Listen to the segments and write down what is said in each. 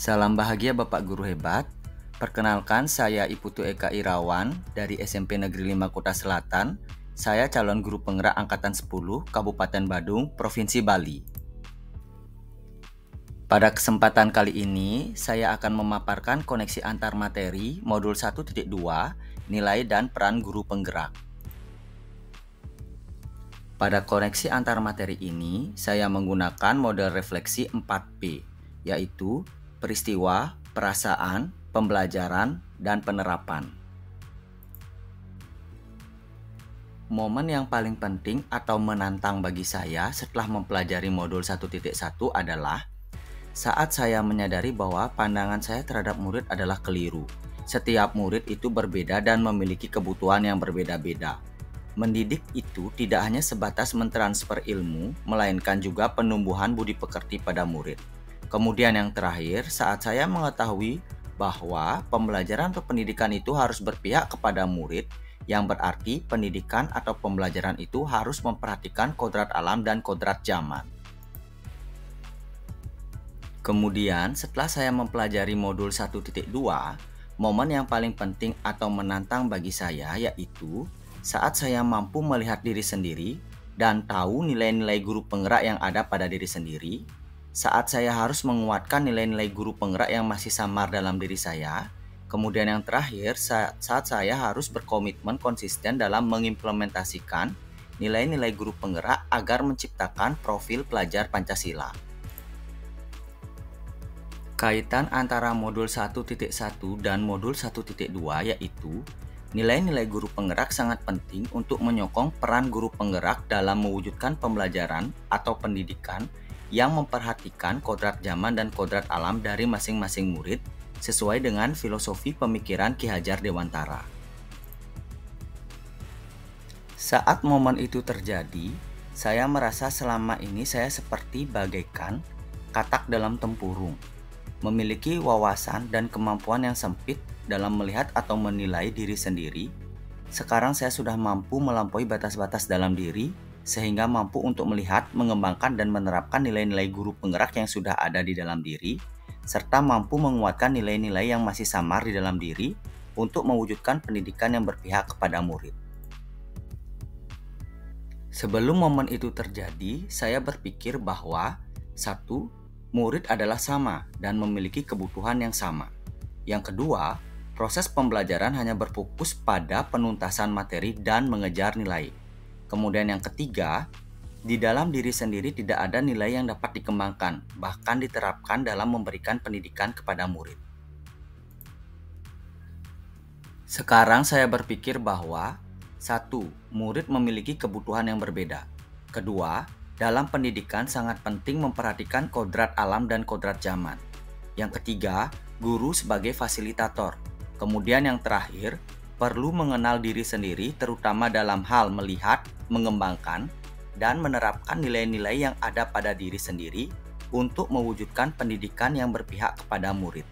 Salam bahagia Bapak Guru Hebat. Perkenalkan, saya Iputu Eka Irawan dari SMP Negeri 5 Kota Selatan. Saya calon guru penggerak Angkatan 10 Kabupaten Badung, Provinsi Bali. Pada kesempatan kali ini, saya akan memaparkan koneksi antar materi modul 1.2, nilai dan peran guru penggerak. Pada koneksi antar materi ini, saya menggunakan model refleksi 4P, yaitu peristiwa, perasaan, pembelajaran, dan penerapan. Momen yang paling penting atau menantang bagi saya setelah mempelajari modul 1.1 adalah saat saya menyadari bahwa pandangan saya terhadap murid adalah keliru. Setiap murid itu berbeda dan memiliki kebutuhan yang berbeda-beda. Mendidik itu tidak hanya sebatas mentransfer ilmu, melainkan juga penumbuhan budi pekerti pada murid. Kemudian yang terakhir, saat saya mengetahui bahwa pembelajaran atau pendidikan itu harus berpihak kepada murid, yang berarti pendidikan atau pembelajaran itu harus memperhatikan kodrat alam dan kodrat zaman. Kemudian setelah saya mempelajari modul 1.2, momen yang paling penting atau menantang bagi saya yaitu saat saya mampu melihat diri sendiri dan tahu nilai-nilai guru penggerak yang ada pada diri sendiri, saat saya harus menguatkan nilai-nilai guru penggerak yang masih samar dalam diri saya, kemudian yang terakhir saat saya harus berkomitmen konsisten dalam mengimplementasikan nilai-nilai guru penggerak agar menciptakan profil pelajar Pancasila. Kaitan antara modul 1.1 dan modul 1.2 yaitu nilai-nilai guru penggerak sangat penting untuk menyokong peran guru penggerak dalam mewujudkan pembelajaran atau pendidikan yang memperhatikan kodrat zaman dan kodrat alam dari masing-masing murid sesuai dengan filosofi pemikiran Ki Hajar Dewantara. Saat momen itu terjadi, saya merasa selama ini saya seperti bagaikan katak dalam tempurung, memiliki wawasan dan kemampuan yang sempit dalam melihat atau menilai diri sendiri. Sekarang saya sudah mampu melampaui batas-batas dalam diri, sehingga mampu untuk melihat, mengembangkan, dan menerapkan nilai-nilai guru penggerak yang sudah ada di dalam diri, serta mampu menguatkan nilai-nilai yang masih samar di dalam diri untuk mewujudkan pendidikan yang berpihak kepada murid. Sebelum momen itu terjadi, saya berpikir bahwa 1. Murid adalah sama dan memiliki kebutuhan yang sama. Yang kedua, proses pembelajaran hanya berfokus pada penuntasan materi dan mengejar nilai. Kemudian yang ketiga, di dalam diri sendiri tidak ada nilai yang dapat dikembangkan, bahkan diterapkan dalam memberikan pendidikan kepada murid. Sekarang saya berpikir bahwa 1. Murid memiliki kebutuhan yang berbeda. Kedua, dalam pendidikan sangat penting memperhatikan kodrat alam dan kodrat zaman. Yang ketiga, guru sebagai fasilitator. Kemudian yang terakhir, perlu mengenal diri sendiri terutama dalam hal melihat, mengembangkan, dan menerapkan nilai-nilai yang ada pada diri sendiri untuk mewujudkan pendidikan yang berpihak kepada murid.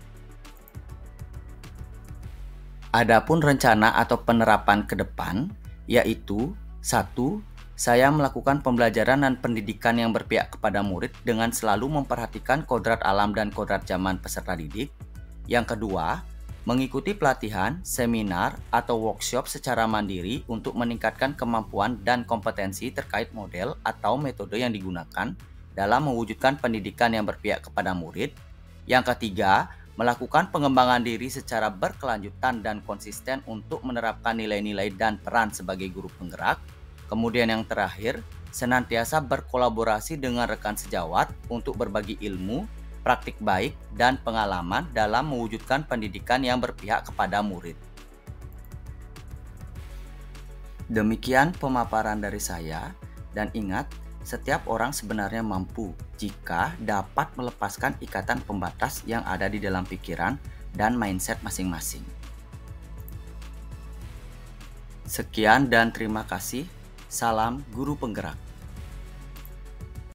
Adapun rencana atau penerapan ke depan, yaitu 1. Saya melakukan pembelajaran dan pendidikan yang berpihak kepada murid dengan selalu memperhatikan kodrat alam dan kodrat zaman peserta didik. Yang kedua, mengikuti pelatihan, seminar, atau workshop secara mandiri untuk meningkatkan kemampuan dan kompetensi terkait model atau metode yang digunakan dalam mewujudkan pendidikan yang berpihak kepada murid. Yang ketiga, melakukan pengembangan diri secara berkelanjutan dan konsisten untuk menerapkan nilai-nilai dan peran sebagai guru penggerak. Kemudian yang terakhir, senantiasa berkolaborasi dengan rekan sejawat untuk berbagi ilmu, praktik baik, dan pengalaman dalam mewujudkan pendidikan yang berpihak kepada murid. Demikian pemaparan dari saya, dan ingat, setiap orang sebenarnya mampu jika dapat melepaskan ikatan pembatas yang ada di dalam pikiran dan mindset masing-masing. Sekian dan terima kasih. Salam Guru Penggerak.